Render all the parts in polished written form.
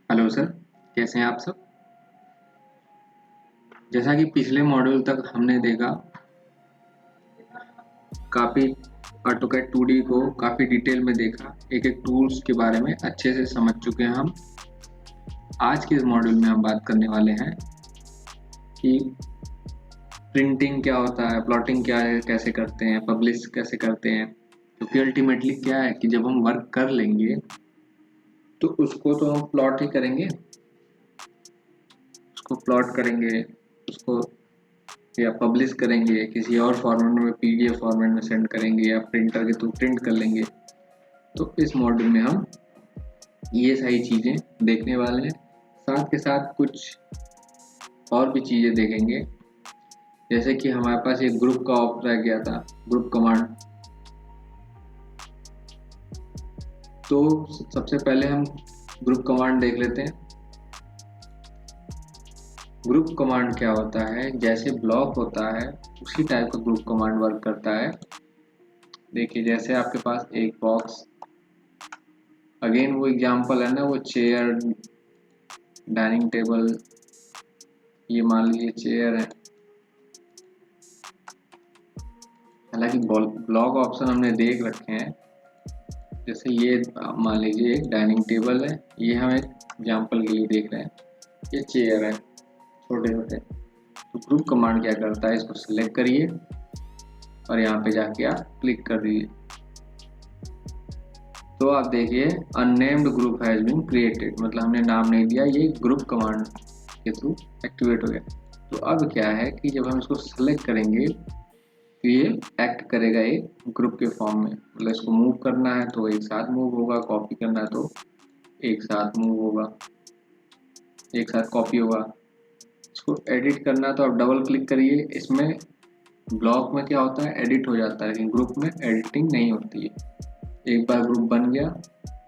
Hello sir, कैसे हैं आप सब। जैसा कि पिछले मॉड्यूल तक हमने देखा, काफ़ी ऑटोकैड 2D को काफ़ी डिटेल में देखा, एक एक टूल्स के बारे में अच्छे से समझ चुके हैं हम। आज के इस मॉड्यूल में हम बात करने वाले हैं कि प्रिंटिंग क्या होता है, प्लॉटिंग क्या है, कैसे करते हैं, पब्लिश कैसे करते हैं। क्योंकि अल्टीमेटली क्या है कि जब हम वर्क कर लेंगे तो उसको तो हम प्लॉट ही करेंगे, उसको प्लॉट करेंगे, उसको या पब्लिश करेंगे, किसी और फॉर्मेट में पीडीएफ फॉर्मेट में सेंड करेंगे या प्रिंटर के थ्रू प्रिंट कर लेंगे। तो इस मॉड्यूल में हम ये सारी चीज़ें देखने वाले हैं, साथ के साथ कुछ और भी चीज़ें देखेंगे। जैसे कि हमारे पास एक ग्रुप का ऑप्शन रह गया था, ग्रुप कमांड। तो सबसे पहले हम ग्रुप कमांड देख लेते हैं। ग्रुप कमांड क्या होता है, जैसे ब्लॉक होता है उसी टाइप का ग्रुप कमांड वर्क करता है। देखिए, जैसे आपके पास एक बॉक्स, अगेन वो एग्जांपल है ना, वो चेयर, डाइनिंग टेबल, ये मान लीजिए चेयर है। हालांकि ब्लॉक ऑप्शन हमने देख रखे हैं। जैसे ये मान लीजिए एक डाइनिंग टेबल है, ये हम एक एग्जांपल के लिए देख रहे हैं। ये चेयर है छोटे छोटे। तो ग्रुप कमांड क्या करता है, इसको सिलेक्ट करिए और यहाँ पे जाके आप क्लिक कर दीजिए। तो आप देखिए unnamed group has been created, मतलब हमने नाम नहीं दिया, ये ग्रुप कमांड के थ्रू एक्टिवेट हो गया। तो अब क्या है कि जब हम इसको सेलेक्ट करेंगे तो ये एक्ट करेगा एक ग्रुप के फॉर्म में। मतलब इसको मूव करना है तो एक साथ मूव होगा, कॉपी करना है तो एक साथ मूव होगा, एक साथ कॉपी होगा। इसको एडिट करना है तो आप डबल क्लिक करिए। इसमें ब्लॉक में क्या होता है, एडिट हो जाता है, लेकिन ग्रुप में एडिटिंग नहीं होती है। एक बार ग्रुप बन गया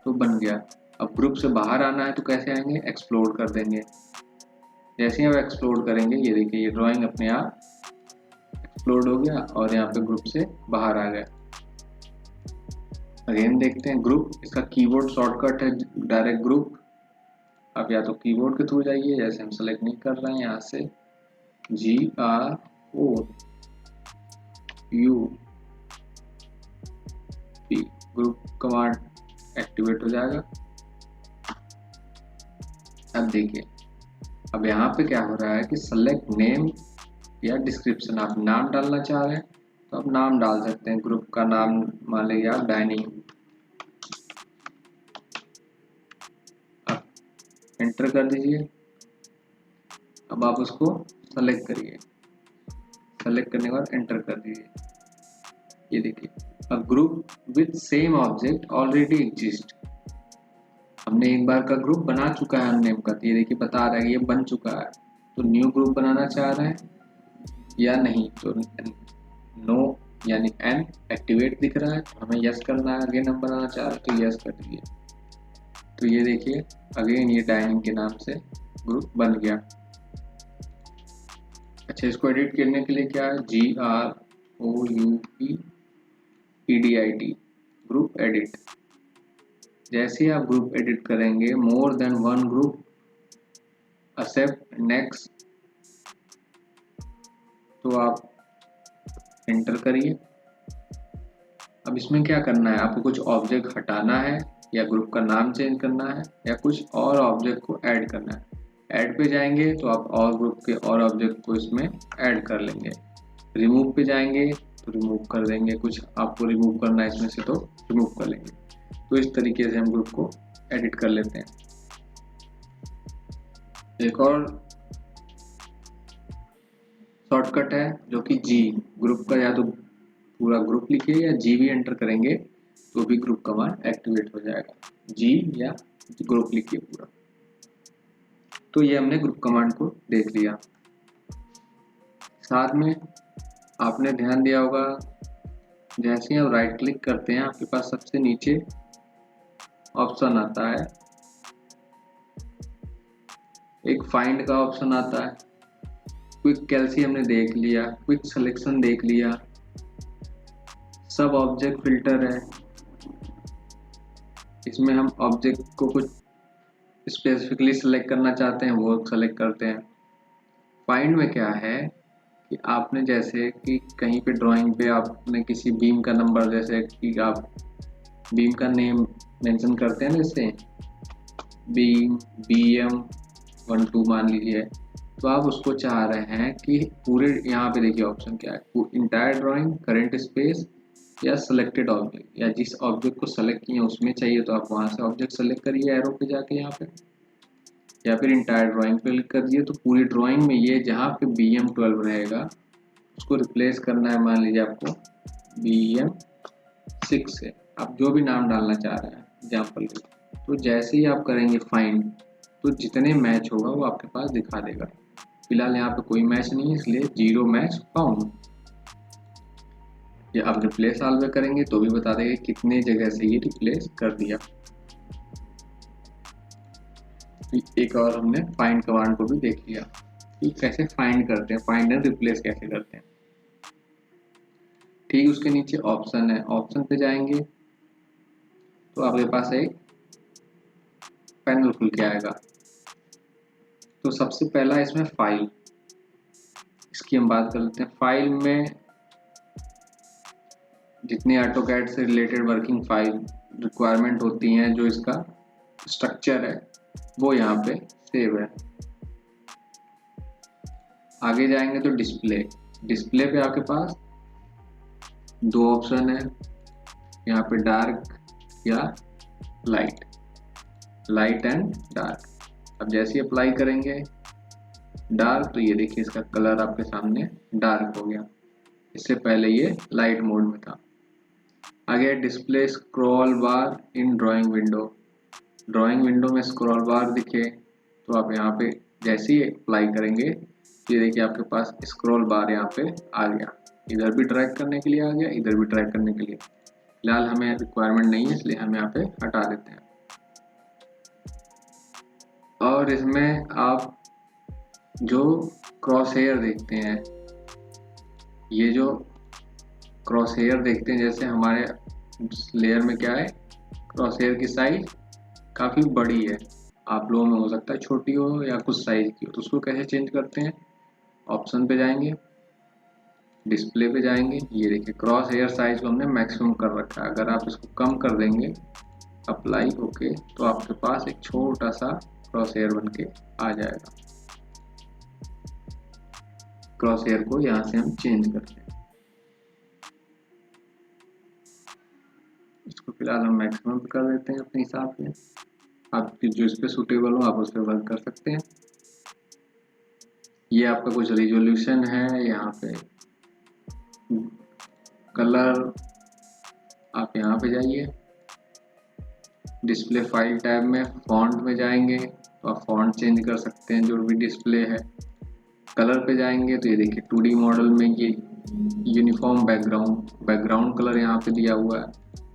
तो बन गया। अब ग्रुप से बाहर आना है तो कैसे आएंगे, एक्सप्लोर कर देंगे। जैसे ही आप एक्सप्लोर करेंगे, ये देखिए ये ड्राइंग अपने आप एक्सप्लोर हो गया और यहाँ पे ग्रुप से बाहर आ गया। अगेन देखते हैं ग्रुप, इसका कीबोर्ड शॉर्टकट है डायरेक्ट ग्रुप। आप या तो कीबोर्ड के थ्रू जाइए, जैसे हम सेलेक्ट नहीं कर रहे हैं, यहाँ से GROUP ग्रुप कमांड एक्टिवेट हो जाएगा। अब देखिए, अब यहाँ पे क्या हो रहा है कि सेलेक्ट नेम या डिस्क्रिप्शन, आप नाम डालना चाह रहे हैं तो आप नाम डाल सकते हैं। ग्रुप का नाम मान लीजिए आप डाइनिंग, आप एंटर कर दीजिए। अब आप उसको सेलेक्ट करिए, सेलेक्ट करने के बाद एंटर कर दीजिए। ये देखिए, a group with same object already exist. हमने एक बार का ग्रुप बना चुका है अननेम का, तो ये देखिए बता रहा है कि ये बन चुका है। तो न्यू ग्रुप बनाना चाह रहे हैं या नहीं, तो नो यानी एन एक्टिवेट दिख रहा है, हमें यस करना है। अगेन हम बनाना चाह रहे हैं तो यस कर दीजिए। तो ये देखिए अगेन ये डाइनिंग के नाम से ग्रुप बन गया। अच्छा, इसको एडिट करने के लिए क्या है, GROUPEDIT ग्रुप एडिट। जैसे आप ग्रुप एडिट करेंगे, more than one group except next, तो आप एंटर करिए। अब इसमें क्या करना है, आपको कुछ ऑब्जेक्ट हटाना है या ग्रुप का नाम चेंज करना है या कुछ और ऑब्जेक्ट को ऐड करना है। ऐड पे जाएंगे तो आप और ग्रुप के और ऑब्जेक्ट को इसमें ऐड कर लेंगे। रिमूव पे जाएंगे तो रिमूव कर देंगे, कुछ आपको रिमूव करना है इसमें से तो रिमूव कर लेंगे। तो इस तरीके से हम ग्रुप को एडिट कर लेते हैं। एक और शॉर्टकट है जो कि जी ग्रुप का, या तो पूरा ग्रुप लिखिए या जी भी एंटर करेंगे तो भी ग्रुप कमांड एक्टिवेट हो जाएगा। जी या ग्रुप लिखिए पूरा। तो ये हमने ग्रुप कमांड को देख लिया। साथ में आपने ध्यान दिया होगा, जैसे ही आप राइट क्लिक करते हैं आपके पास सबसे नीचे ऑप्शन आता है, एक फाइंड का ऑप्शन आता है। क्विक कैल्सी हमने देख लिया, क्विक सिलेक्शन देख लिया, सब ऑब्जेक्ट फिल्टर है। इसमें हम ऑब्जेक्ट को कुछ स्पेसिफिकली सेलेक्ट करना चाहते हैं वो सेलेक्ट करते हैं। फाइंड में क्या है कि आपने जैसे कि कहीं पे ड्राइंग पे आपने किसी बीम का नंबर, जैसे कि आप बीम का नेम मेंशन करते हैं, जैसे बीम BM12 मान लीजिए, तो आप उसको चाह रहे हैं कि पूरे, यहाँ पे देखिए ऑप्शन क्या है, इंटायर ड्राइंग, करंट स्पेस, या सिलेक्टेड ऑब्जेक्ट, या जिस ऑब्जेक्ट को सेलेक्ट किए उसमें चाहिए तो आप वहां से ऑब्जेक्ट सेलेक्ट करिए एरो पे जाके यहाँ पे, या फिर इंटायर ड्राइंग पे क्लिक कर दिए। तो पूरी ड्राइंग में ये जहाँ पे BM12 रहेगा उसको रिप्लेस करना है, मान लीजिए आपको BM6 से, आप जो भी नाम डालना चाह रहे हैं एग्जाम्पल के। तो जैसे ही आप करेंगे फाइंड, तो जितने मैच होगा वो आपके पास दिखा देगा। फिलहाल यहाँ पे कोई मैच नहीं है इसलिए 0 मैच फाउंड। या आप रिप्लेस ऑल पे करेंगे तो भी बता देगा कितने जगह से ये रिप्लेस कर दिया। एक और हमने फाइंड कमांड को भी देख लिया कि कैसे फाइंड करते हैं, फाइंड एंड रिप्लेस कैसे करते हैं। ठीक, उसके नीचे ऑप्शन है, ऑप्शन पे जाएंगे तो आपके पास एक पैनल खुल के आएगा। तो सबसे पहला इसमें फाइल, इसकी हम बात कर लेते हैं। फाइल में जितनी ऑटोकैड से रिलेटेड वर्किंग फाइल रिक्वायरमेंट होती हैं, जो इसका स्ट्रक्चर है वो यहाँ पे सेव है। आगे जाएंगे तो डिस्प्ले, डिस्प्ले पे आपके पास दो ऑप्शन है, यहाँ पे डार्क या लाइट, लाइट एंड डार्क। अब जैसे ही अप्लाई करेंगे डार्क, तो ये देखिए इसका कलर आपके सामने डार्क हो गया, इससे पहले ये लाइट मोड में था। आगे डिस्प्ले स्क्रॉल बार इन ड्राइंग विंडो, ड्राइंग विंडो में स्क्रॉल बार दिखे तो आप यहाँ पे जैसे ही अप्लाई करेंगे, ये देखिए आपके पास स्क्रॉल बार यहाँ पे आ गया, इधर भी ड्रैग करने के लिए आ गया, इधर भी ड्रैग करने के लिए। फिलहाल हमें रिक्वायरमेंट नहीं है इसलिए हम यहाँ पे हटा देते हैं। और इसमें आप जो क्रॉस हेयर देखते हैं, ये जो क्रॉस हेयर देखते हैं, जैसे हमारे लेयर में क्या है, क्रॉस हेयर की साइज काफ़ी बड़ी है, आप लोगों में हो सकता है छोटी हो या कुछ साइज की हो, तो उसको कैसे चेंज करते हैं, ऑप्शन पे जाएंगे, डिस्प्ले पे जाएंगे, ये देखिए क्रॉस हेयर साइज को हमने मैक्सिमम कर रखा है। अगर आप इसको कम कर देंगे अप्लाई होके, तो आपके पास एक छोटा सा क्रॉस हेयर बन के आ जाएगा। क्रॉस हेयर को यहाँ से हम चेंज करते हैं, इसको फिलहाल हम मैक्सिमम कर देते हैं अपने हिसाब से, आप जो इस पे सूटेबल हो आप उस पर वर्क कर सकते हैं। ये आपका कुछ रिजोल्यूशन है, यहाँ पे कलर, आप यहाँ पे जाइए, डिस्प्ले फाइल टैब में फॉन्ट में जाएंगे तो आप फॉन्ट चेंज कर सकते हैं जो भी डिस्प्ले है। कलर पे जाएंगे तो ये देखिए 2D मॉडल में ये यूनिफॉर्म बैकग्राउंड कलर यहाँ पे दिया हुआ है।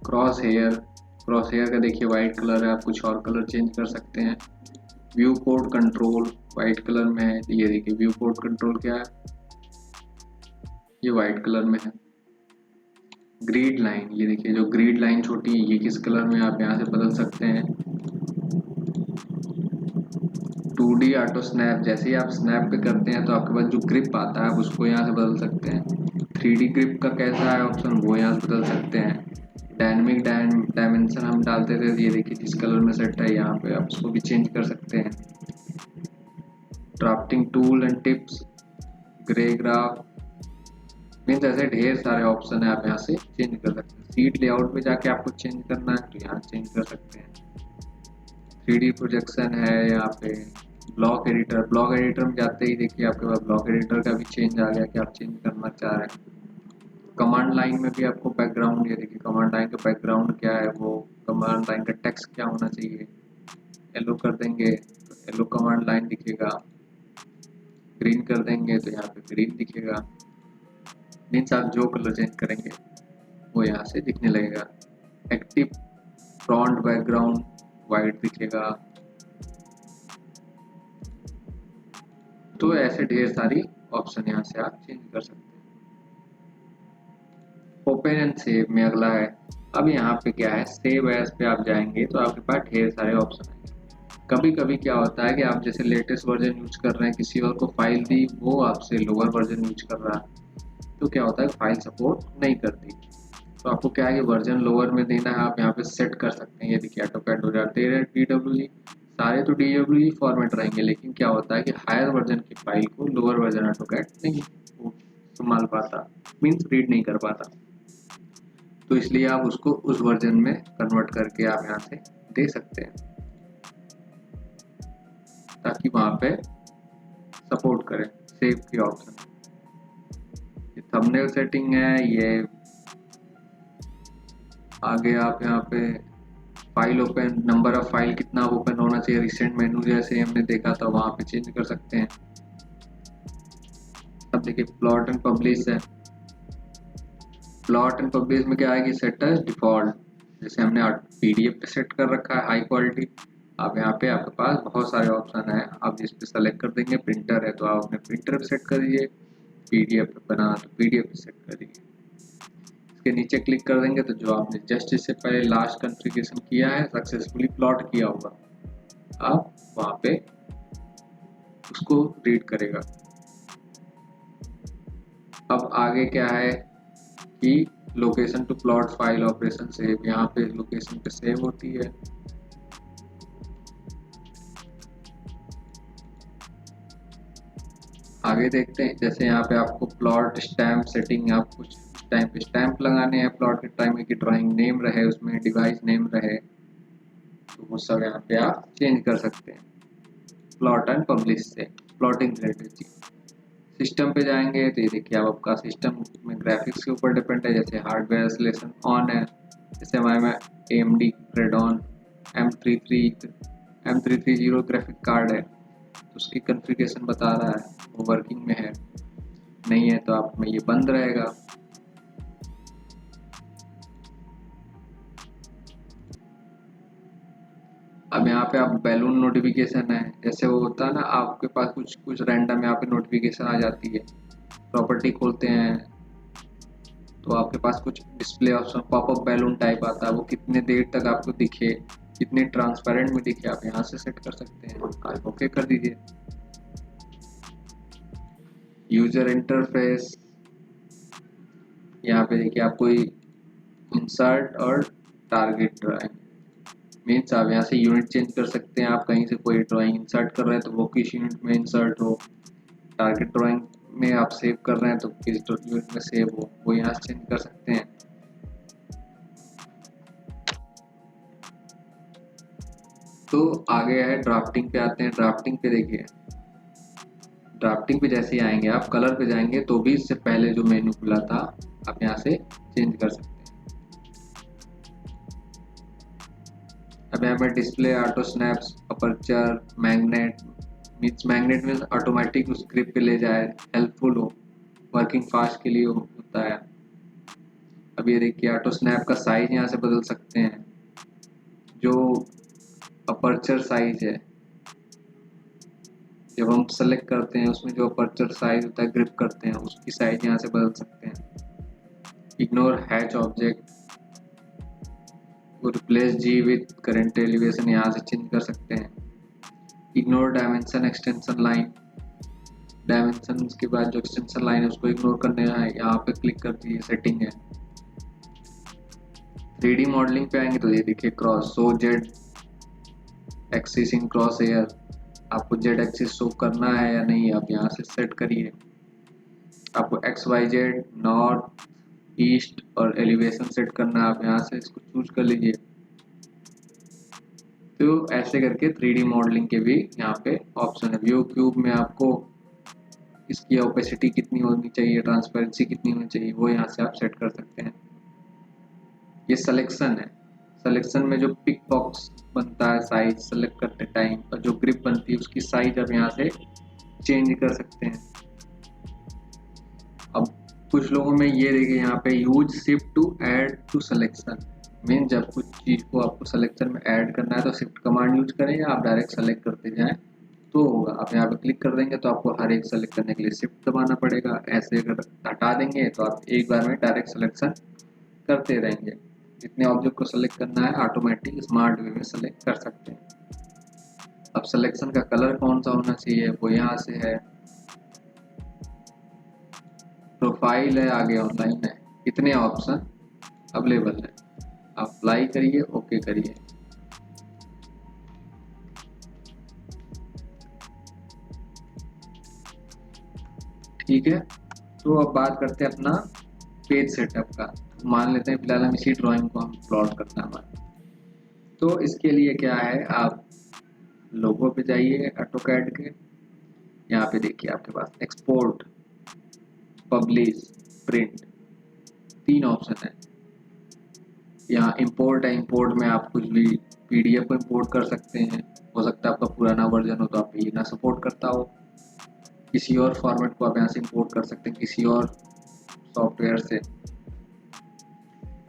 क्रॉस हेयर का देखिए वाइट कलर है, आप कुछ और कलर चेंज कर सकते हैं। View port control white colour में है, ये देखिए व्यू पोर्ट कंट्रोल क्या है, ये वाइट कलर में है। ग्रिड लाइन, ये देखिए जो ग्रिड लाइन छोटी है ये किस कलर में, आप यहाँ से बदल सकते हैं। 2D ऑटो स्नैप, जैसे ही आप स्नैप पे करते हैं तो आपके पास जो ग्रिप आता है आप उसको यहाँ से बदल सकते हैं। 3D ग्रिप का कैसा है ऑप्शन, वो यहाँ से बदल सकते हैं। डायनेमिक डायमेंशन हम डालते थे, ये देखिए जिस कलर में सेट है यहाँ पे आप उसको भी चेंज कर सकते हैं। Drafting tool and tips, grey graph, means ऐसे ढेर सारे ऑप्शन है, आप यहाँ से चेंज कर सकते हैं। सीट लेआउट पे जाके आपको चेंज करना है तो यहाँ चेंज कर सकते हैं। 3D प्रोजेक्शन है यहाँ पे। ब्लॉक एडिटर में जाते ही देखिए आपके पास ब्लॉक एडिटर का भी चेंज आ गया कि आप चेंज करना चाह रहे हैं। कमांड लाइन में भी आपको बैकग्राउंड, ये देखिए कमांड लाइन का बैकग्राउंड क्या है, वो कमांड लाइन का टेक्स्ट क्या होना चाहिए, येलो कर देंगे तो येलो कमांड लाइन दिखेगा, ग्रीन कर देंगे तो यहाँ पे ग्रीन दिखेगा। मीन्स आप जो कलर चेंज करेंगे वो यहाँ से दिखने लगेगा। एक्टिव फ्रंट बैकग्राउंड वाइट दिखेगा। तो ऐसे ढेर सारी ऑप्शन यहाँ से आप चेंज कर सकते हैं। ओपन एंड सेव में अगला है, अब यहाँ पे क्या है, सेव एज पे आप जाएंगे तो आपके पास ढेर सारे ऑप्शन आएंगे। कभी कभी क्या होता है कि आप जैसे लेटेस्ट वर्जन यूज कर रहे हैं, किसी और को फाइल दी, वो आपसे लोअर वर्जन यूज कर रहा है, तो क्या होता है फाइल सपोर्ट नहीं करती। तो आपको क्या है कि वर्जन लोअर में देना है, आप यहाँ पे सेट कर सकते हैं। ये देखिए ऑटोकैड हो जाते हैं DWG, सारे तो DWG फॉर्मेट रहेंगे, लेकिन क्या होता है कि हायर वर्जन की फाइल को लोअर वर्जन ऑटोकैड नहीं संभाल पाता, मीन्स रीड नहीं कर पाता। तो इसलिए आप उसको उस वर्जन में कन्वर्ट करके आप यहाँ से दे सकते हैं, ताकि वहाँ पे सपोर्ट करें सेव की ऑप्शन। ये थंबनेल सेटिंग है। ये आगे आप यहाँ पे file open, number of file कितना ओपन होना चाहिए, रिसेंट मेनू जैसे हमने देखा था वहाँ पे चेंज कर सकते हैं। अब देखिए प्लॉट एंड पब्लिश है। प्लॉट एंड पब्लिश में क्या है कि सेट एज डिफॉल्ट, जैसे हमने PDF पे सेट कर रखा है हाई क्वालिटी। अब यहाँ पे आपके पास बहुत सारे ऑप्शन है, आप जिस पे सेलेक्ट कर देंगे। प्रिंटर है तो आप अपने प्रिंटर पे सेट कर दीजिए, PDF पे बना तो PDF पे सेट कर दीजिए। इसके नीचे क्लिक कर देंगे तो जो आपने जस्ट इससे पहले लास्ट कॉन्फ़िगरेशन किया है, सक्सेसफुली प्लॉट किया होगा, आप वहाँ पे उसको रीड करेगा। अब आगे क्या है कि location to plot file operation save, यहाँ पे लोकेशन पे सेव होती है। आगे देखते हैं, जैसे यहाँ पे आपको प्लॉट स्टैम्प सेटिंग, आप कुछ टाइम पे स्टैम्प लगाने हैं प्लॉट के टाइम की ड्राइंग नेम रहे, उसमें डिवाइस नेम रहे, तो वो सब यहाँ पे आप चेंज कर सकते हैं प्लॉट एंड पब्लिश से, प्लॉटिंग रिलेटेड चीज। सिस्टम पे जाएंगे तो ये देखिए अब आपका सिस्टम में ग्राफिक्स के ऊपर डिपेंड है। जैसे हार्डवेयर इंस्टॉलेशन ऑन है, जैसे हमारे में AMD Radeon M330 graphic card है, तो उसकी कॉन्फ़िगरेशन बता रहा है वो वर्किंग में है, नहीं है तो आप में ये बंद रहेगा। अब यहाँ पे आप बैलून नोटिफिकेशन है, जैसे वो होता है ना आपके पास कुछ कुछ रैंडम यहाँ पे नोटिफिकेशन आ जाती है। प्रॉपर्टी खोलते हैं तो आपके पास कुछ display option popup balloon type आता है, वो कितने देर तक आपको दिखे, कितने ट्रांसपेरेंट में दिखे, आप यहाँ से सेट कर सकते हैं। आप ओके कर दीजिए। यूजर इंटरफेस, यहाँ पे देखिए आप कोई इंसर्ट और टारगेट ड्राइंग, मीन्स आप यहाँ से यूनिट चेंज कर सकते हैं। आप कहीं से कोई ड्राइंग इंसर्ट कर रहे हैं तो वो किस यूनिट में इंसर्ट हो, टारगेट ड्राइंग में आप सेव कर रहे हैं तो किस यूनिट में सेव हो, वो यहाँ से चेंज कर सकते हैं। तो आगे है ड्राफ्टिंग पे आते हैं। ड्राफ्टिंग पे देखिए, ड्राफ्टिंग पे जैसे ही आएंगे आप कलर पे जाएंगे तो भी इससे पहले जो मेन्यू खुला था आप यहाँ से चेंज कर सकते हैं। अब यहाँ पे display, auto snaps, aperture, magnet, magnet में ऑटोमेटिक उस ग्रिप पे ले जाए, हेल्पफुल हो, वर्किंग फास्ट के लिए होता है। अब ये देखिए ऑटो स्नैप का साइज यहाँ से बदल सकते हैं। जो अपर्चर साइज है, जब हम सेलेक्ट करते हैं उसमें जो अपर्चर साइज होता है, ग्रिप करते हैं, उसकी साइज यहाँ से बदल सकते हैं। इग्नोर हैच ऑब्जेक्ट, वो replace Z with current elevation यहाँ से चेंज कर सकते हैं। Ignore dimension extension line, dimension के बाद जो एक्सटेंशन लाइन है उसको इग्नोर करने है, यहाँ पे क्लिक कर दीजिए, सेटिंग है। 3D मॉडलिंग पे आएंगे तो ये देखिए क्रॉस शो जेड एक्सिस इन क्रॉस एयर, आपको जेड एक्सिस शो करना है या नहीं आप यहाँ से सेट करिए। आपको XYZ, नॉर्थ, ईस्ट और एलिवेशन सेट करना है, आप यहाँ से इसको चूज कर लीजिए। तो ऐसे करके 3D मॉडलिंग के भी यहाँ पे ऑप्शन है। व्यू क्यूब में आपको इसकी ओपेसिटी कितनी होनी चाहिए, ट्रांसपेरेंसी कितनी होनी चाहिए, वो यहाँ से आप सेट कर सकते हैं। ये सिलेक्शन है, सिलेक्शन में जो पिक बॉक्स बनता है साइज सेलेक्ट करते टाइम और जो ग्रिप बनती है उसकी साइज आप यहाँ से चेंज कर सकते हैं। अब कुछ लोगों में ये देखिए यहाँ पे use shift to add to selection, mean जब कुछ चीज को आपको सिलेक्शन में ऐड करना है तो शिफ्ट कमांड यूज करें या आप डायरेक्ट सेलेक्ट करते जाएं तो होगा। आप यहाँ पे क्लिक कर देंगे तो आपको हर एक सेलेक्ट करने के लिए शिफ्ट दबाना पड़ेगा। ऐसे अगर हटा देंगे तो आप एक बार में डायरेक्ट सिलेक्शन करते रहेंगे। जितने ऑब्जेक्ट को सेलेक्ट करना है ऑटोमेटिक स्मार्ट वे में सेलेक्ट कर सकते हैं। अब सिलेक्शन का कलर कौन सा होना चाहिए वो यहाँ से है, प्रोफाइल है, आगे ऑनलाइन है, इतने ऑप्शन अवेलेबल है। अप्लाई करिए, ओके करिए। ठीक है, तो अब बात करते हैं अपना पेज सेटअप का। मान लेते हैं फिलहाल हम इसी ड्राइंग को हम प्लॉट करना है हमारा। तो इसके लिए क्या है, आप लोगो पे जाइए ऑटोकैड के, यहाँ पे देखिए आपके पास एक्सपोर्ट, पब्लिश, प्रिंट, 3 ऑप्शन है। यहाँ इंपोर्ट है, इंपोर्ट में आप कुछ भी पीडीएफ को इंपोर्ट कर सकते हैं। हो सकता है आपका पुराना वर्जन हो तो आप ये ना सपोर्ट करता हो, किसी और फॉर्मेट को आप यहाँ से इंपोर्ट कर सकते हैं किसी और सॉफ्टवेयर से।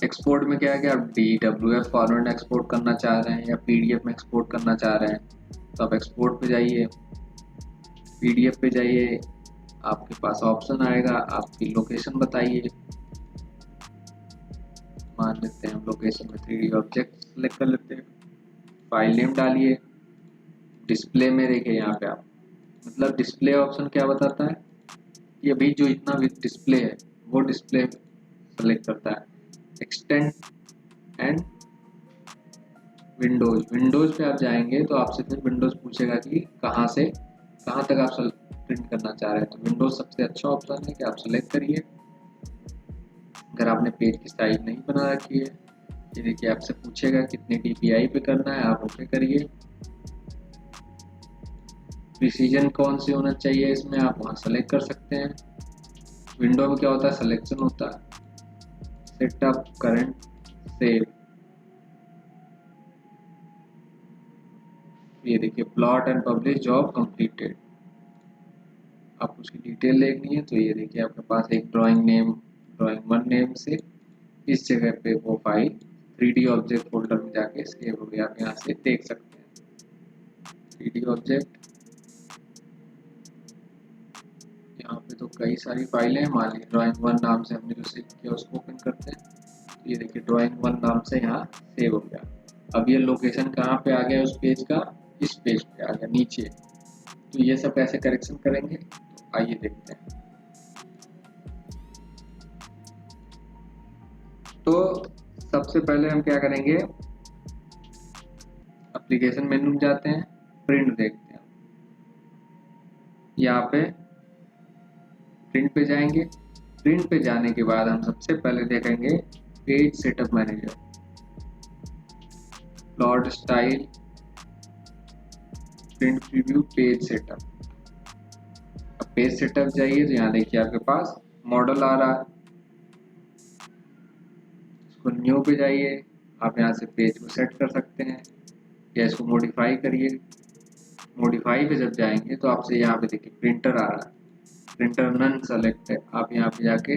एक्सपोर्ट में क्या है कि आप DWF फॉर्मेट एक्सपोर्ट करना चाह रहे हैं या पीडीएफ में एक्सपोर्ट करना चाह रहे हैं, तो आप एक्सपोर्ट पे जाइए, पीडीएफ पे जाइए, आपके पास ऑप्शन आएगा, आपकी लोकेशन बताइए। मान लेते हैं हम लोकेशन में 3D ऑब्जेक्ट सेलेक्ट कर लेते हैं, फाइल नेम डालिए। डिस्प्ले में देखिए यहाँ पे आप, मतलब डिस्प्ले ऑप्शन क्या बताता है, ये अभी जो इतना भी डिस्प्ले है वो डिस्प्ले सेलेक्ट करता है। एक्सटेंड एंड विंडोज, विंडोज पे आप जाएंगे तो आपसे फिर विंडोज पूछेगा कि कहाँ से कहाँ तक आप प्रिंट करना चाह रहे हैं, तो विंडोज सबसे अच्छा ऑप्शन है कि आप सेलेक्ट करिए। अगर आपने पेज की साइज नहीं बना रखी है, ये देखिए आपसे पूछेगा कितने DPI पे करना है, आप ओके करिए। प्रिसीजन कौन सी होना चाहिए इसमें आप वहाँ सेलेक्ट कर सकते हैं। विंडो में क्या होता है, सिलेक्शन होता है, सेटअप, करंट, सेव। ये देखिए plot and publish job completed. आप उसकी डिटेल देखनी है तो ये देखिए आपके पास एक ड्राइंग नेम, ड्राइंग 1 नेम से इस जगह पे वो फाइल 3D ऑब्जेक्ट फोल्डर में जाके सेव हो गया, आप यहाँ से देख सकते हैं 3D ऑब्जेक्ट। यहाँ पे तो कई सारी फाइलें हैं, मान लीजिए ड्राइंग 1 नाम से हमने जो सेव किया उसको ओपन करते हैं, तो ये देखिए ड्राइंग 1 नाम से यहाँ सेव हो गया। अब ये लोकेशन कहाँ पे आ गया उस पेज का, इस पेज पे आ गया नीचे। तो ये सब कैसे करेक्शन करेंगे, तो आइए देखते हैं। तो सबसे पहले हम क्या करेंगे, एप्लीकेशन मेन्यू में जाते हैं, प्रिंट देखते हैं। यहाँ पे प्रिंट पे जाएंगे, प्रिंट पे जाने के बाद हम सबसे पहले देखेंगे page setup manager, plot style, print preview, page setup. अब पेज सेटअप जाइए तो यहाँ देखिए आपके पास मॉडल आ रहा है, इसको न्यू पे जाइए, आप यहाँ से पेज को सेट कर सकते हैं या इसको मॉडिफाई करिए। मॉडिफाई पे जब जाएंगे तो आपसे यहाँ पे देखिए प्रिंटर आ रहा है, प्रिंटर नन सेलेक्ट है, आप यहाँ पे जाके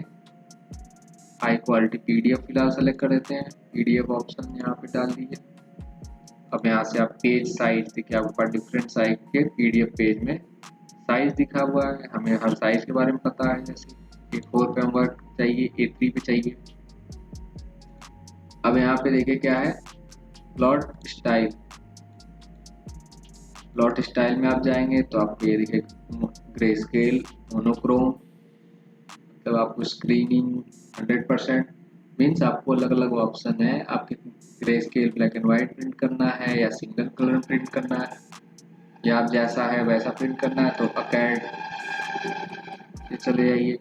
हाई क्वालिटी पीडीएफ फिलहाल सेलेक्ट कर देते हैं, पीडीएफ ऑप्शन यहाँ पे डाल दीजिए। अब यहाँ से आप पेज साइज देखिए आपके पास डिफरेंट साइज के पीडीएफ पेज में साइज दिखा हुआ है, हमें हर साइज के बारे में पता है, जैसे A4 पे हमें चाहिए, A3 पे चाहिए। अब यहाँ पे देखिए क्या है, प्लॉट स्टाइल, प्लॉट स्टाइल में आप जाएंगे तो आपको ये देखिए ग्रे स्केल, मोनोक्रोम, मतलब आपको स्क्रीनिंग 100% मीन्स आपको अलग अलग ऑप्शन है, आपके grey scale black and white print करना है या सिंगल कलर प्रिंट करना है या आप जैसा है वैसा प्रिंट करना है, तो अकैड ये चले जाइए।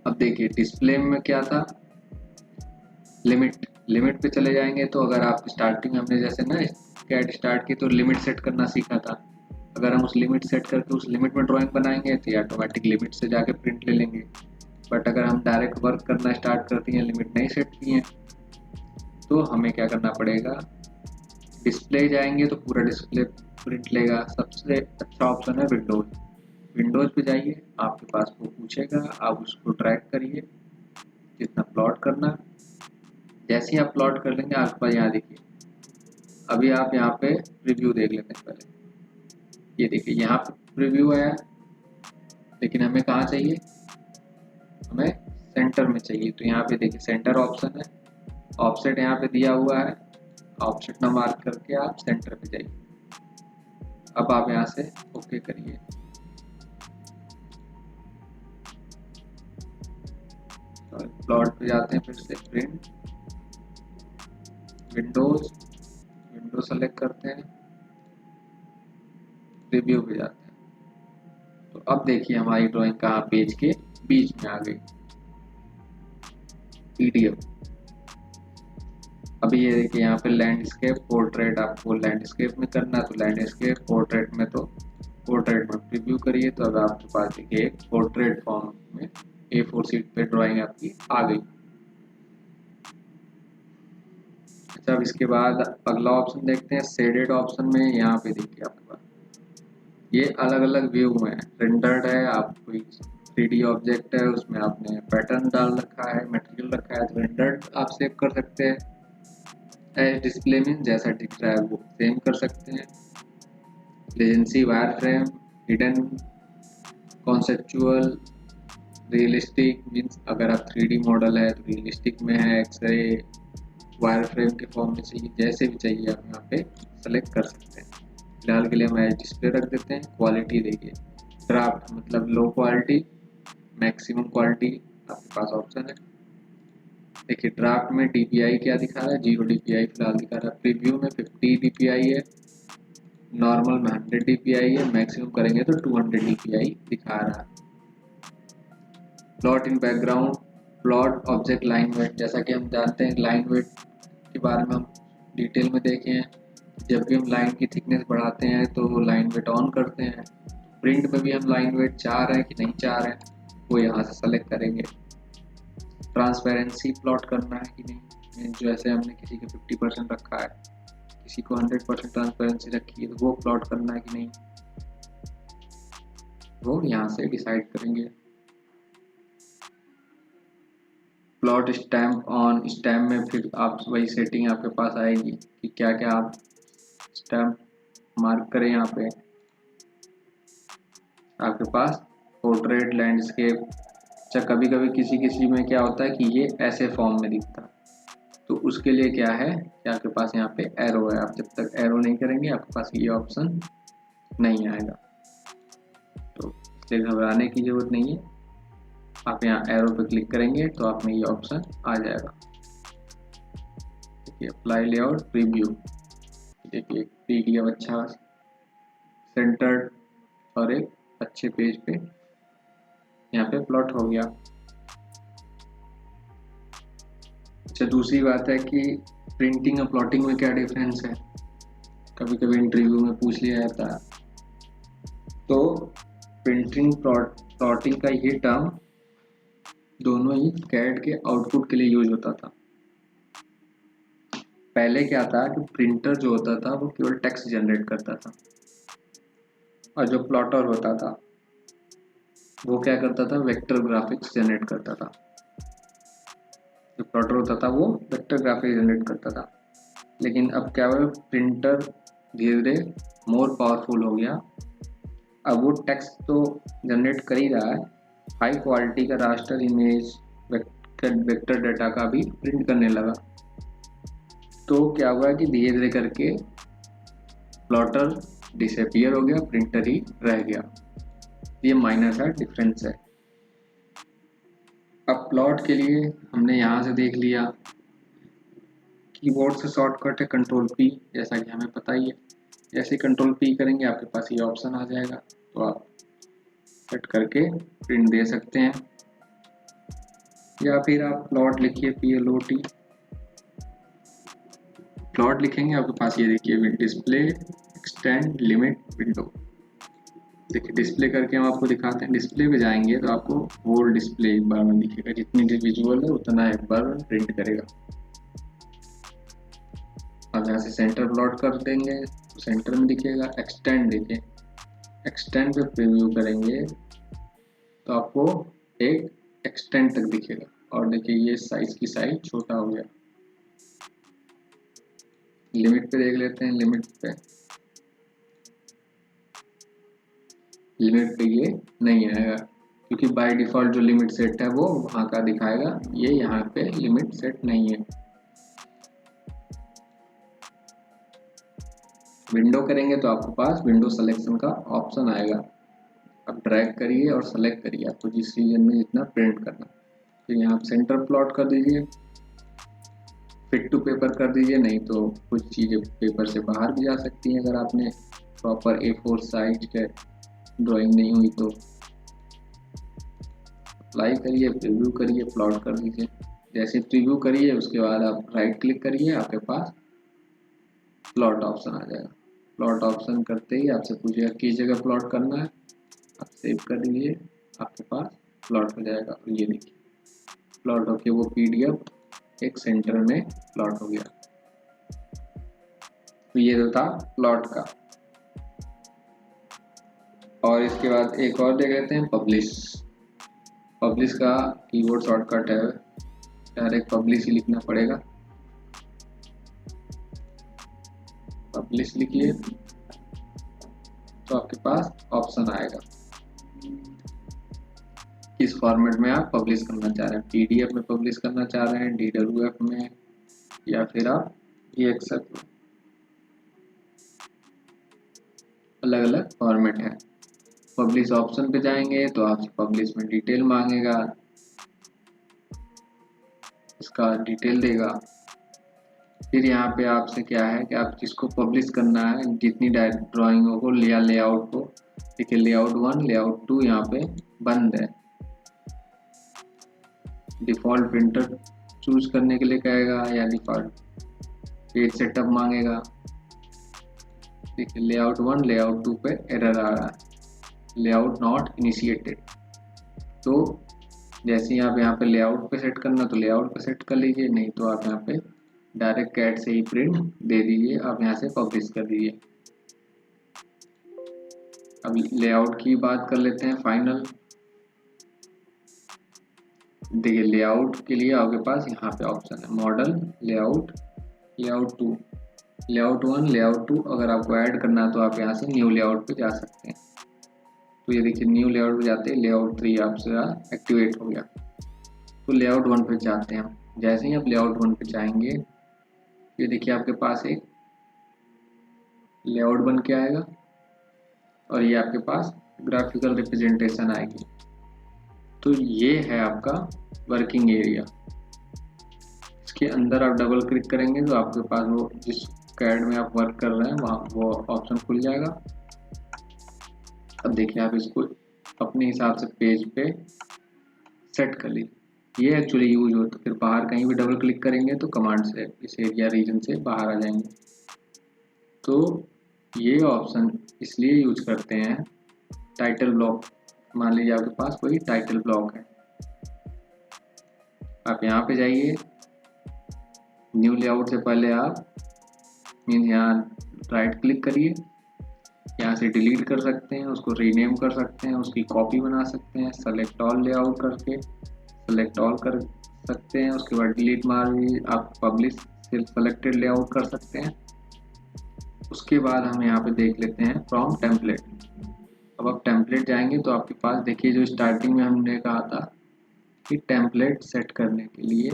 अब देखिए डिस्प्ले में क्या था, लिमिट, लिमिट पे चले जाएंगे तो अगर आप स्टार्टिंग हमने जैसे ना कैड स्टार्ट की तो लिमिट सेट करना सीखा था, अगर हम उस लिमिट सेट करके उस लिमिट में ड्राइंग बनाएंगे तो ये ऑटोमेटिक लिमिट से जाके प्रिंट ले लेंगे। बट अगर हम डायरेक्ट वर्क करना स्टार्ट करते हैं, लिमिट नहीं सेट की है, तो हमें क्या करना पड़ेगा, डिस्प्ले जाएंगे तो पूरा डिस्प्ले प्रिंट लेगा। सबसे अच्छा ऑप्शन है विंडोज, विंडोज पे जाइए, आपके पास वो पूछेगा, आप उसको ड्रैग करिए जितना प्लॉट करना, जैसे ही आप प्लॉट कर लेंगे आपके पास यहाँ देखिए, अभी आप यहाँ पे रिव्यू देख लेते हैं पहले, ये देखिए यहाँ पे रिव्यू आया, लेकिन हमें कहाँ चाहिए, हमें सेंटर में चाहिए, तो यहाँ पे देखिए सेंटर ऑप्शन है, ऑफसेट यहाँ पे दिया हुआ है, ऑप्शन ना मार्क करके आप सेंटर पे जाइए। अब आप यहाँ से ओके करिए। प्लॉट पे जाते हैं, फिर से प्रिंट, विंडोज, विंडो सेलेक्ट करते हैं, रिव्यू पे जाते हैं। तो अब देखिए हमारी ड्राइंग कहाँ पेज के बीच में आ गई, पीडीएफ। अभी ये देखिए यहाँ पे लैंडस्केप, पोर्ट्रेट, आपको लैंडस्केप में करना तो लैंडस्केप, पोर्ट्रेट में तो पोर्ट्रेट में प्रीव्यू करिए। तो अब आपके पास देखिए एक पोर्ट्रेट फॉर्म में A4 शीट पे ड्राइंग आपकी आ गई। अच्छा, अब इसके बाद अगला ऑप्शन देखते हैं, शेडेड ऑप्शन में। यहाँ पे देखिए आपके पास ये अलग अलग व्यू में रेंडर्ड है, आप कोई 3D ऑब्जेक्ट है उसमें आपने पैटर्न डाल रखा है, मटेरियल रखा है, तो रेंडर्ड आप सेव कर सकते हैं। एज डिस्प्ले में जैसा दिख रहा है वो सेम कर सकते हैं। Legacy, wire frame, hidden, conceptual, realistic means अगर आप 3D मॉडल है तो रियलिस्टिक में है, एक्सरे, वायर फ्रेम के फॉर्म में चाहिए, जैसे भी चाहिए आप यहाँ पे सेलेक्ट कर सकते हैं। फिलहाल के लिए हम एज डिस्प्ले रख देते हैं। क्वालिटी देखिए, ड्राफ्ट मतलब लो क्वालिटी, मैक्सिमम क्वालिटी आपके पास ऑप्शन है। देखिए ड्राफ्ट में DPI क्या दिखा रहा है, 0 DPI फिलहाल दिखा रहा है। प्रीव्यू में 50 DPI है, नॉर्मल में 100 DPI है, मैक्सिमम करेंगे तो 200 DPI दिखा रहा है। Plot in background, plot object line weight, जैसा कि हम जानते हैं लाइन वेट के बारे में हम डिटेल में देखे हैं। जब भी हम लाइन की थिकनेस बढ़ाते हैं तो लाइन वेट ऑन करते हैं। प्रिंट में भी हम लाइन वेट चाह रहे हैं कि नहीं चाह रहे हैं वो यहाँ से सेलेक्ट करेंगे। ट्रांसपेरेंसी प्लॉट करना है कि नहीं, जैसे हमने किसी का 50% रखा है, किसी को 100% ट्रांसपेरेंसी रखी है, तो वो प्लॉट करना है कि नहीं वो यहाँ से डिसाइड करेंगे। प्लॉट स्टैम्प ऑन, स्टैम्प में फिर आप वही सेटिंग आपके पास आएगी कि क्या क्या आप स्टैम्प मार्क करें। यहाँ पे आपके पास पोर्ट्रेट, लैंडस्केप। अच्छा, कभी कभी किसी किसी में क्या होता है कि ये ऐसे फॉर्म में दिखता है, तो उसके लिए क्या है कि आपके पास यहाँ पे एरो है। आप जब तक एरो नहीं करेंगे आपके पास ये ऑप्शन नहीं आएगा, तो इसलिए घबराने की जरूरत नहीं है। आप यहाँ एरो पे क्लिक करेंगे तो आप में ये ऑप्शन आ जाएगा। देखिए अप्लाई लेआउट प्रीव्यू, देखिए PDF अच्छा सेंटर्ड और एक अच्छे पेज पे यहाँ पे प्लॉट हो गया। अच्छा, दूसरी बात है कि प्रिंटिंग और प्लॉटिंग में क्या डिफरेंस है, कभी कभी इंटरव्यू में पूछ लिया जाता है। तो प्रिंटिंग प्लॉटिंग का ये टर्म दोनों ही कैड के आउटपुट के लिए यूज होता था। पहले क्या था कि प्रिंटर जो होता था वो केवल टेक्स्ट जनरेट करता था, और जो प्लॉटर होता था वो क्या करता था, वेक्टर ग्राफिक्स जनरेट करता था। जो प्लॉटर होता था वो वेक्टर ग्राफिक्स जनरेट करता था। लेकिन अब क्या हुआ, प्रिंटर धीरे धीरे मोर पावरफुल हो गया। अब वो टेक्स्ट तो जनरेट कर ही रहा है, हाई क्वालिटी का रास्टर इमेज, वेक्टर डाटा का भी प्रिंट करने लगा। तो क्या हुआ कि धीरे धीरे करके प्लॉटर डिसअपियर हो गया, प्रिंटर ही रह गया। ये माइनर सा डिफरेंस है। अब प्लॉट के लिए हमने यहाँ से देख लिया, कीबोर्ड से शॉर्टकट है Ctrl+P, जैसा कि हमें पता ही है। जैसे Ctrl+P करेंगे आपके पास ये ऑप्शन आ जाएगा, तो आप कट करके प्रिंट दे सकते हैं। या फिर आप प्लॉट लिखिए, PLOT, प्लॉट लिखेंगे आपके पास ये देखिए डिस्प्ले, एक्सटेंड, लिमिट, विंडो। देखिए डिस्प्ले करके हम आपको दिखाते हैं। डिस्प्ले पे जाएंगे तो आपको होल डिस्प्ले एक बार में दिखेगा, जितनी विजुअल है उतना एक बार में प्रिंट करेगा। अब यहाँ से सेंटर प्लॉट कर देंगे तो सेंटर में दिखेगा। एक्सटेंड देखिए, एक्सटेंड पे प्रीव्यू करेंगे तो आपको एक एक्सटेंड तक दिखेगा। और देखिए ये साइज की साइज छोटा हो गया। लिमिट पे देख लेते हैं, लिमिट पे ये नहीं आएगा, क्योंकि बाय डिफॉल्ट जो लिमिट सेट है वो वहाँ का दिखाएगा, ये यहाँ पे लिमिट सेट नहीं है। विंडो करेंगे तो आपके पास विंडो सिलेक्शन का ऑप्शन आएगा। अब ड्रैग करिए और सेलेक्ट करिए आपको जिस रीजन में जितना प्रिंट करना। तो यहाँ सेंटर प्लॉट कर दीजिए, फिट टू पेपर कर दीजिए, नहीं तो कुछ चीज़ें पेपर से बाहर भी जा सकती हैं अगर आपने प्रॉपर A4 साइज के ड्राइंग नहीं हुई तो। अप्लाई करिए, प्रीव्यू करिए, प्लॉट कर दीजिए। जैसे प्रीव्यू करिए उसके बाद आप राइट क्लिक करिए, आपके पास प्लॉट ऑप्शन आ जाएगा। प्लॉट ऑप्शन करते ही आपसे पूछेगा किस जगह प्लॉट करना है, आप सेव कर दीजिए, आपके पास प्लॉट हो जाएगा। और ये देखिए प्लॉट होके वो PDF एक सेंटर में प्लॉट हो गया। तो ये तो था प्लॉट का। और इसके बाद एक और देख लेते हैं पब्लिश। पब्लिश का कीवर्ड शॉर्टकट है, डायरेक्ट पब्लिश ही लिखना पड़ेगा। पब्लिश लिखिए तो आपके पास ऑप्शन आएगा किस फॉर्मेट में आप पब्लिश करना चाह रहे हैं। PDF में पब्लिश करना चाह रहे हैं, DWF में, या फिर आप EXF में। अलग अलग फॉर्मेट है। पब्लिश ऑप्शन पे जाएंगे तो आपसे पब्लिश में डिटेल मांगेगा, इसका डिटेल देगा। फिर यहाँ पे आपसे क्या है कि आप जिसको पब्लिश करना है, जितनी ड्राइंगों को या लेआउट को, देखिए लेआउट 1 लेआउट 2 यहाँ पे बंद है। डिफ़ॉल्ट प्रिंटर चूज करने के लिए कहेगा या डिफ़ॉल्ट पेज सेटअप मांगेगा। देखिए लेआउट 1 लेआउट 2 पे एरर आ रहा है, लेआउट नॉट इनिशिएटेड। तो जैसे ही आप यहाँ पे लेआउट पे सेट करना तो लेआउट पे सेट कर लीजिए, नहीं तो आप यहाँ पे डायरेक्ट कैट से ही प्रिंट दे दीजिए। आप यहाँ से पब्लिश कर दीजिए। अब लेआउट की बात कर लेते हैं फाइनल। देखिए लेआउट के लिए आपके पास यहाँ पे ऑप्शन है model, layout, layout 2, layout 1, layout 2। अगर आपको ऐड करना है तो आप यहाँ से न्यू लेआउट पे जा सकते हैं। तो ये देखिए न्यू लेआउट पे जाते हैं, लेआउट 3 आपसे एक्टिवेट हो गया। तो लेआउट 1 पे जाते हैं। जैसे ही आप लेआउट 1 पे जाएंगे, ये देखिए आपके पास एक लेआउट बन के आएगा और ये आपके पास ग्राफिकल रिप्रेजेंटेशन आएगी। तो ये है आपका वर्किंग एरिया। इसके अंदर आप डबल क्लिक करेंगे तो आपके पास वो जिस कैड में आप वर्क कर रहे हैं वहाँ वो ऑप्शन खुल जाएगा। अब देखिए आप इसको अपने हिसाब से पेज पे सेट कर लीजिए। ये एक्चुअली यूज हो तो फिर बाहर कहीं भी डबल क्लिक करेंगे तो कमांड से इस एरिया रीजन से बाहर आ जाएंगे। तो ये ऑप्शन इसलिए यूज करते हैं। टाइटल ब्लॉक, मान लीजिए आपके पास कोई टाइटल ब्लॉक है, आप यहाँ पे जाइए, न्यू लेआउट से पहले आप मीन्स यहाँ राइट क्लिक करिए, यहाँ से डिलीट कर सकते हैं, उसको रीनेम कर सकते हैं, उसकी कॉपी बना सकते हैं, सेलेक्ट ऑल लेआउट करके सेलेक्ट ऑल कर सकते हैं। उसके बाद डिलीट मार आप पब्लिश सेलेक्टेड लेआउट कर सकते हैं। उसके बाद हम यहाँ पे देख लेते हैं फ्रॉम टेम्पलेट। अब आप टेम्पलेट जाएंगे तो आपके पास देखिए जो स्टार्टिंग में हमने कहा था कि टेम्पलेट सेट करने के लिए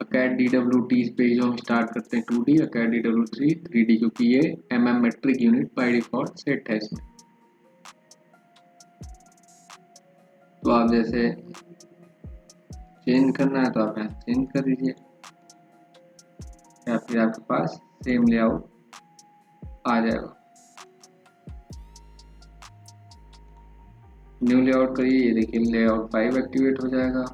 अकैड DWT पे जो हम स्टार्ट करते हैं 2D, अकैड DW3 3D, क्योंकि ये MM metric unit by default set है इसमें। तो आप जैसे चेंज करना है तो आप यहाँ चेंज कर दीजिए, या फिर आपके पास सेम लेआउट आ जाएगा। न्यू लेआउट करिए, ये देखिए लेआउट 5 एक्टिवेट हो जाएगा।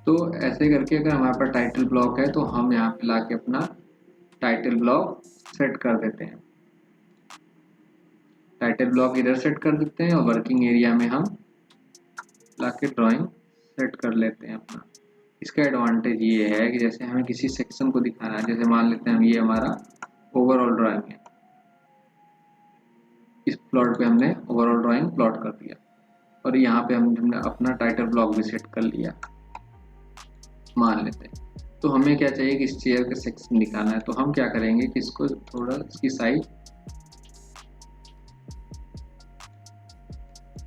तो ऐसे करके अगर हमारे पास टाइटल ब्लॉक है तो हम यहाँ पे लाके अपना टाइटल ब्लॉक सेट कर देते हैं। टाइटल ब्लॉक इधर सेट कर देते हैं और वर्किंग एरिया में हम लाके ड्राइंग सेट कर लेते हैं अपना। इसका एडवांटेज ये है कि जैसे हमें किसी सेक्शन को दिखाना है, जैसे मान लेते हैं हम ये हमारा ओवरऑल ड्राइंग है, इस प्लॉट पे हमने ओवरऑल ड्राइंग प्लॉट कर दिया और यहाँ पे हमने अपना टाइटल ब्लॉक भी सेट कर लिया मान लेते हैं। तो हमें क्या चाहिए कि इस चेयर का सेक्शन दिखाना है, तो हम क्या करेंगे कि इसको थोड़ा इसकी साइज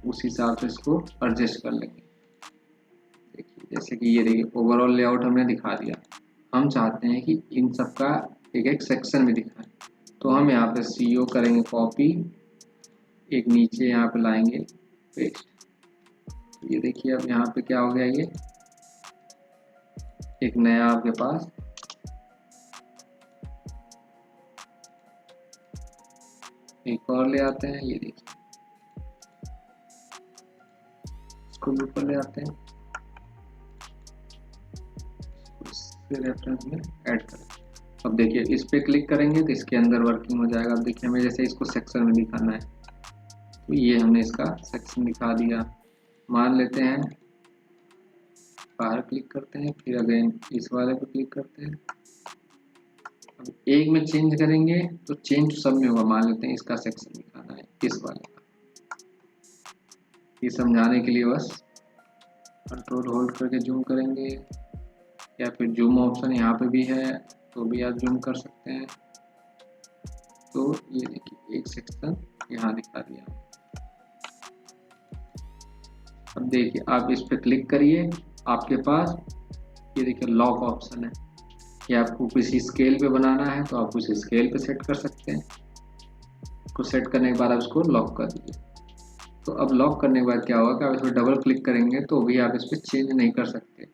उस हिसाब से इसको एडजस्ट कर लेंगे। देखिए जैसे कि ये देखिए ओवरऑल लेआउट हमने दिखा दिया। हम चाहते हैं कि इन सब का एक एक सेक्शन में दिखाएं, तो हम यहाँ पे CO करेंगे कॉपी, एक नीचे यहाँ पे लाएंगे पेस्ट। ये देखिए अब यहाँ पे क्या हो गया, ये एक नया आपके पास एक और ले आते हैं। ये देखिए इसको भी ऊपर ले आते हैं, इसके रेफरेंस में ऐड करें। अब देखिए इस पे क्लिक करेंगे तो इसके अंदर वर्किंग हो जाएगा। अब देखिए हमें जैसे इसको सेक्शन में दिखाना है, तो ये हमने इसका सेक्शन दिखा दिया। मान लेते हैं बाहर क्लिक करते हैं, फिर अगेन इस वाले पे क्लिक करते हैं। अब एक में चेंज करेंगे तो चेंज सब में होगा। मान लेते हैं इसका सेक्शन दिखाना है इस वाले का। ये समझाने के लिए बस कंट्रोल होल्ड करके जूम करेंगे, या फिर जूम ऑप्शन यहाँ पे भी है तो भी आप जूम कर सकते हैं। तो ये देखिए एक सेक्शन यहाँ दिखा दिया। अब देखिए आप इस पे क्लिक करिए, आपके पास ये देखिए लॉक ऑप्शन है, कि आपको किसी स्केल पे बनाना है तो आप उस स्केल पे सेट कर सकते हैं। इसको सेट करने के बाद आप इसको लॉक कर दीजिए। तो अब लॉक करने के बाद क्या होगा कि आप इस पर डबल क्लिक करेंगे तो भी आप इस पर चेंज नहीं कर सकते।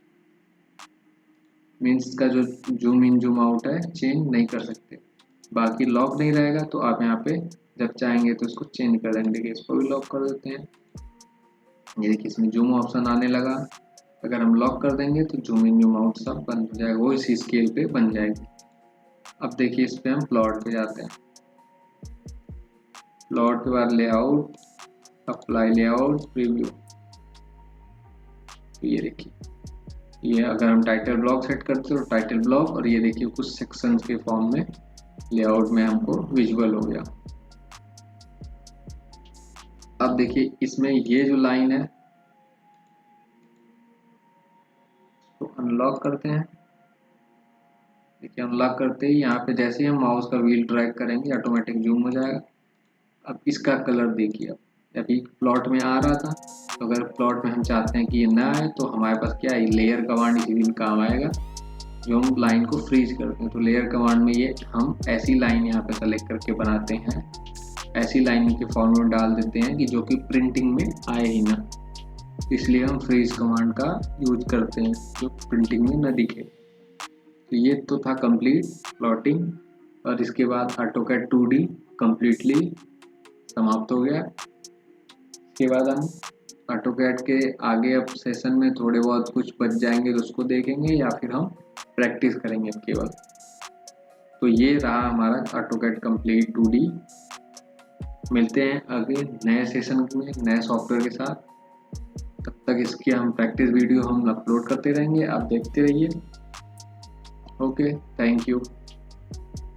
मीन्स का जो जूम इन जूम आउट है चेंज नहीं कर सकते। बाकी लॉक नहीं रहेगा तो आप यहाँ पे जब चाहेंगे तो इसको चेंज कर देंगे। देखिए इसको भी लॉक कर देते हैं। ये देखिए इसमें जूम ऑप्शन आने लगा। अगर हम लॉक कर देंगे तो जूम इन जूम आउट सब बंद हो जाएगा, वो इसी स्केल पे बन जाएगी। अब देखिए इस पे हम प्लॉट पे जाते हैं। प्लॉट के बाद लेआउट, अप्लाई लेआउट, प्रीव्यू। ये देखिए ये अगर हम टाइटल ब्लॉक सेट करते हैं तो टाइटल ब्लॉक, और ये देखिए कुछ सेक्शंस के फॉर्म में लेआउट में हमको विजुअल हो गया। अब देखिए इसमें ये जो लाइन है तो अनलॉक करते हैं। देखिए अनलॉक करते ही यहाँ पे जैसे ही हम माउस का व्हील ड्रैग करेंगे ऑटोमेटिक जूम हो जाएगा। अब इसका कलर देखिए, अब अभी प्लॉट में आ रहा था, तो अगर प्लॉट में हम चाहते हैं कि ये ना आए तो हमारे पास क्या है, लेयर कमांड इसी दिन काम आएगा, जो हम लाइन को फ्रीज करते हैं। तो लेयर कमांड में ये हम ऐसी लाइन यहाँ पे सेलेक्ट करके बनाते हैं, ऐसी लाइन के फॉर्म में डाल देते हैं कि जो कि प्रिंटिंग में आए ही ना, इसलिए हम फ्रीज कमांड का यूज करते हैं जो प्रिंटिंग में न दिखे। तो ये तो था कंप्लीट प्लॉटिंग, और इसके बाद ऑटोकैड 2D कंप्लीटली समाप्त हो गया। इसके बाद हम ऑटोकैड के आगे अब सेशन में थोड़े बहुत कुछ बच जाएंगे तो उसको देखेंगे, या फिर हम प्रैक्टिस करेंगे केवल। तो ये रहा हमारा ऑटोकैड कंप्लीट 2D। मिलते हैं आगे नए सेशन में नए सॉफ्टवेयर के साथ। तब तक इसकी हम प्रैक्टिस वीडियो हम अपलोड करते रहेंगे, आप देखते रहिए। Okay, thank you.